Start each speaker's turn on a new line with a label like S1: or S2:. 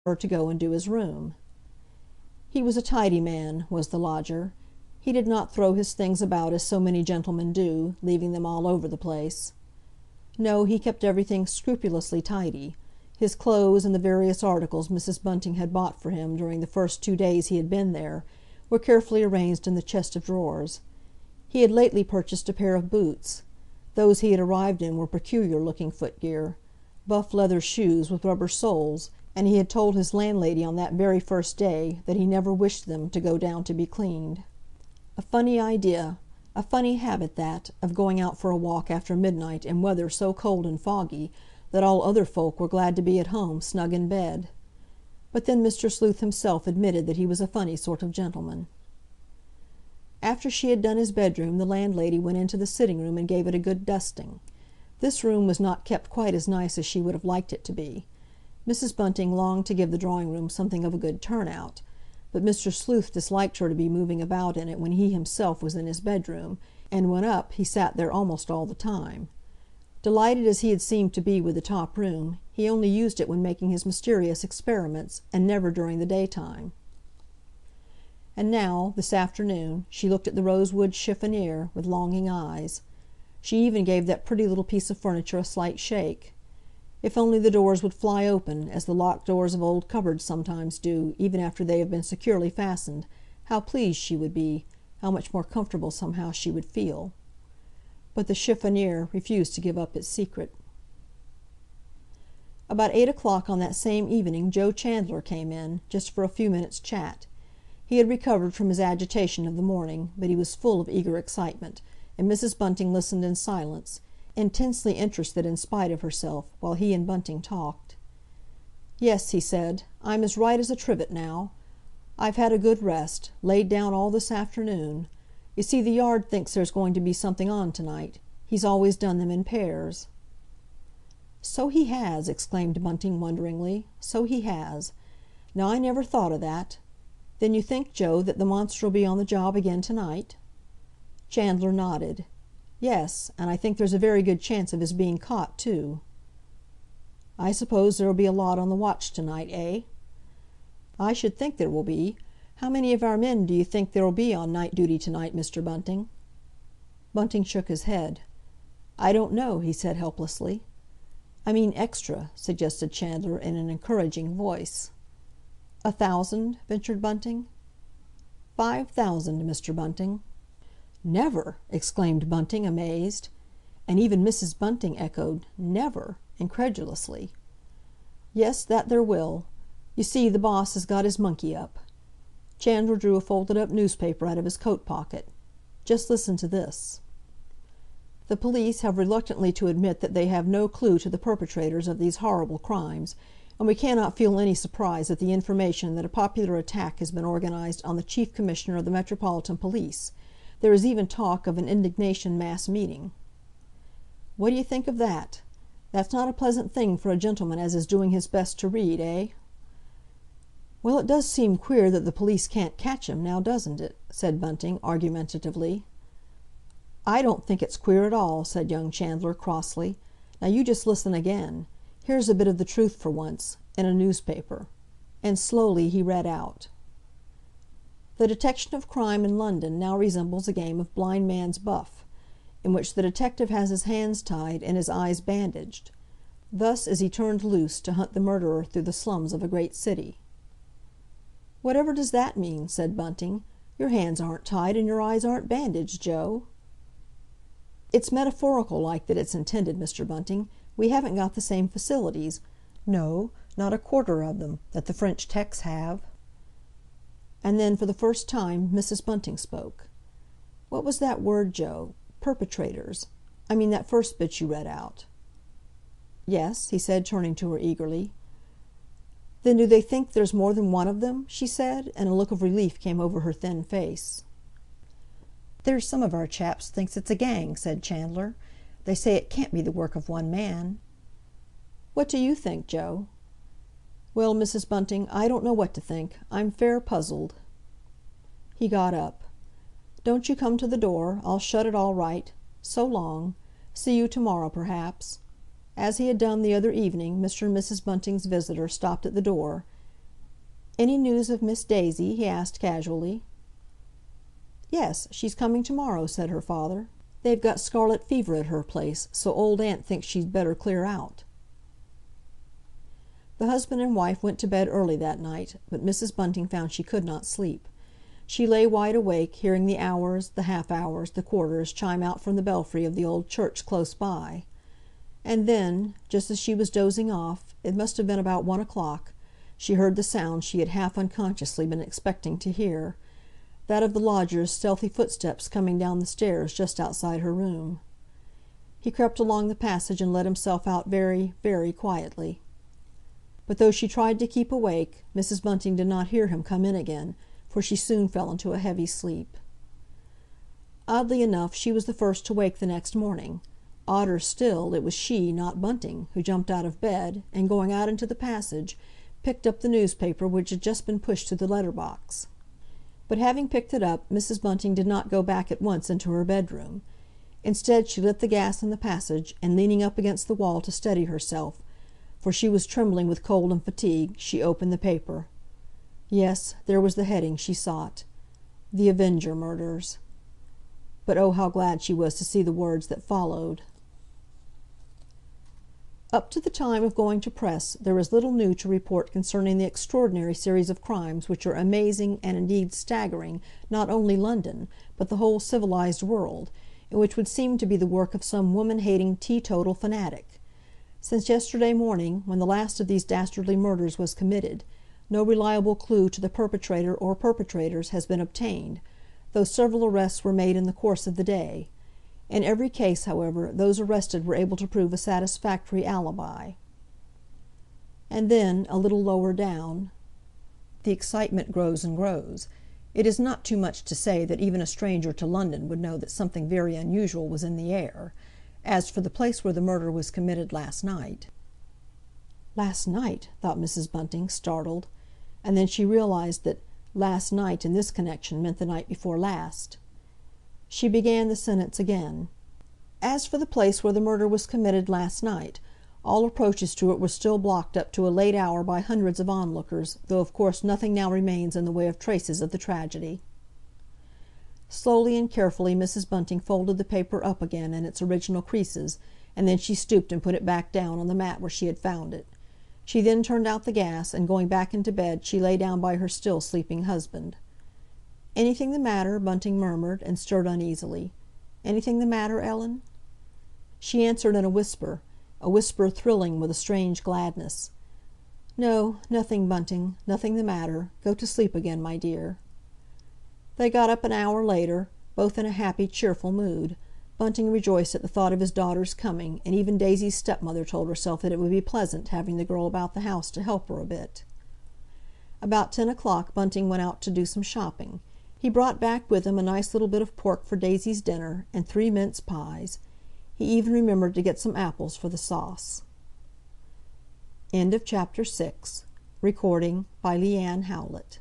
S1: her to go and do his room. He was a tidy man, was the lodger. He did not throw his things about as so many gentlemen do, leaving them all over the place. No, he kept everything scrupulously tidy. His clothes and the various articles Mrs. Bunting had bought for him during the first 2 days he had been there were carefully arranged in the chest of drawers. He had lately purchased a pair of boots. Those he had arrived in were peculiar-looking footgear, buff leather shoes with rubber soles, and he had told his landlady on that very first day that he never wished them to go down to be cleaned. A funny idea, a funny habit that, of going out for a walk after midnight in weather so cold and foggy that all other folk were glad to be at home snug in bed. But then Mr. Sleuth himself admitted that he was a funny sort of gentleman. After she had done his bedroom, the landlady went into the sitting-room and gave it a good dusting. This room was not kept quite as nice as she would have liked it to be. Mrs. Bunting longed to give the drawing-room something of a good turn-out, but Mr. Sleuth disliked her to be moving about in it when he himself was in his bedroom, and when up he sat there almost all the time. Delighted as he had seemed to be with the top room, he only used it when making his mysterious experiments, and never during the daytime. And now, this afternoon, she looked at the rosewood chiffonier with longing eyes. She even gave that pretty little piece of furniture a slight shake. If only the doors would fly open, as the locked doors of old cupboards sometimes do, even after they have been securely fastened, how pleased she would be, how much more comfortable somehow she would feel. But the chiffonier refused to give up its secret. About 8 o'clock on that same evening Joe Chandler came in, just for a few minutes' chat. He had recovered from his agitation of the morning, but he was full of eager excitement, and Mrs. Bunting listened in silence, intensely interested in spite of herself, while he and Bunting talked. "Yes," he said, "I'm as right as a trivet now. I've had a good rest, laid down all this afternoon. You see, the Yard thinks there's going to be something on tonight. He's always done them in pairs." "So he has!" exclaimed Bunting wonderingly. "So he has. Now I never thought o' that. Then you think, Joe, that the monster'll be on the job again tonight?" Chandler nodded. "Yes, and I think there's a very good chance of his being caught, too." "I suppose there'll be a lot on the watch tonight, eh?" "I should think there will be. How many of our men do you think there'll be on night duty tonight, Mr. Bunting?" Bunting shook his head. "I don't know," he said helplessly. "I mean extra," suggested Chandler in an encouraging voice. 1,000?" ventured Bunting. 5,000, Mr. Bunting." "Never!" exclaimed Bunting, amazed. And even Mrs. Bunting echoed "Never!" incredulously. "Yes, that there will. You see, the boss has got his monkey up." Chandler drew a folded-up newspaper out of his coat pocket. "Just listen to this. The police have reluctantly to admit that they have no clue to the perpetrators of these horrible crimes, and we cannot feel any surprise at the information that a popular attack has been organized on the Chief Commissioner of the Metropolitan Police. There is even talk of an indignation mass meeting." What do you think of that? That's not a pleasant thing for a gentleman as is doing his best to read, eh? "Well, it does seem queer that the police can't catch him, now doesn't it?" said Bunting argumentatively. "I don't think it's queer at all," said young Chandler crossly. "Now you just listen again. Here's a bit of the truth for once, in a newspaper." And slowly he read out: "The detection of crime in London now resembles a game of blind man's buff, in which the detective has his hands tied and his eyes bandaged. Thus is he turned loose to hunt the murderer through the slums of a great city." "Whatever does that mean?" said Bunting. "Your hands aren't tied and your eyes aren't bandaged, Joe." "It's metaphorical like that it's intended, Mr. Bunting. We haven't got the same facilities. No, not a quarter of them, that the French techs have." And then, for the first time, Mrs. Bunting spoke. "What was that word, Joe? Perpetrators. I mean that first bit you read out." "Yes," he said, turning to her eagerly. "Then do they think there's more than one of them?" she said, and a look of relief came over her thin face. "There's some of our chaps thinks it's a gang," said Chandler. "They say it can't be the work of one man." "What do you think, Joe?" "Well, Mrs. Bunting, I don't know what to think. I'm fair puzzled." He got up. "Don't you come to the door. I'll shut it all right. So long. See you to-morrow, perhaps." As he had done the other evening, Mr. and Mrs. Bunting's visitor stopped at the door. "Any news of Miss Daisy?" he asked casually. "Yes, she's coming to-morrow," said her father. "They've got scarlet fever at her place, so Old Aunt thinks she'd better clear out." The husband and wife went to bed early that night, but Mrs. Bunting found she could not sleep. She lay wide awake, hearing the hours, the half-hours, the quarters chime out from the belfry of the old church close by. And then, just as she was dozing off, it must have been about 1 o'clock, she heard the sound she had half unconsciously been expecting to hear, that of the lodger's stealthy footsteps coming down the stairs just outside her room. He crept along the passage and let himself out very, very quietly. But though she tried to keep awake, Mrs. Bunting did not hear him come in again, for she soon fell into a heavy sleep. Oddly enough, she was the first to wake the next morning. Odder still, it was she, not Bunting, who jumped out of bed, and going out into the passage, picked up the newspaper which had just been pushed through the letter-box. But having picked it up, Mrs. Bunting did not go back at once into her bedroom. Instead, she lit the gas in the passage, and leaning up against the wall to steady herself, for she was trembling with cold and fatigue, she opened the paper. Yes, there was the heading she sought: "The Avenger Murders." But oh, how glad she was to see the words that followed. Up to the time of going to press, there is little new to report concerning the extraordinary series of crimes which are amazing, and indeed staggering, not only London, but the whole civilized world, and which would seem to be the work of some woman-hating teetotal fanatic. Since yesterday morning, when the last of these dastardly murders was committed, no reliable clue to the perpetrator or perpetrators has been obtained, though several arrests were made in the course of the day. In every case, however, those arrested were able to prove a satisfactory alibi. And then, a little lower down, "The excitement grows and grows. It is not too much to say that even a stranger to London would know that something very unusual was in the air. As for the place where the murder was committed last night—" "Last night!" thought Mrs. Bunting, startled, and then she realized that "last night" in this connection meant the night before last. She began the sentence again. "As for the place where the murder was committed last night, all approaches to it were still blocked up to a late hour by hundreds of onlookers, though of course nothing now remains in the way of traces of the tragedy." Slowly and carefully Mrs. Bunting folded the paper up again in its original creases, and then she stooped and put it back down on the mat where she had found it. She then turned out the gas, and going back into bed she lay down by her still sleeping husband. "Anything the matter?" Bunting murmured, and stirred uneasily. "Anything the matter, Ellen?" She answered in a whisper thrilling with a strange gladness. "No, nothing, Bunting, nothing the matter. Go to sleep again, my dear." They got up an hour later, both in a happy, cheerful mood. Bunting rejoiced at the thought of his daughter's coming, and even Daisy's stepmother told herself that it would be pleasant having the girl about the house to help her a bit. About 10 o'clock Bunting went out to do some shopping. He brought back with him a nice little bit of pork for Daisy's dinner, and 3 mince pies. He even remembered to get some apples for the sauce. End of Chapter 6. Recording by Leanne Howlett.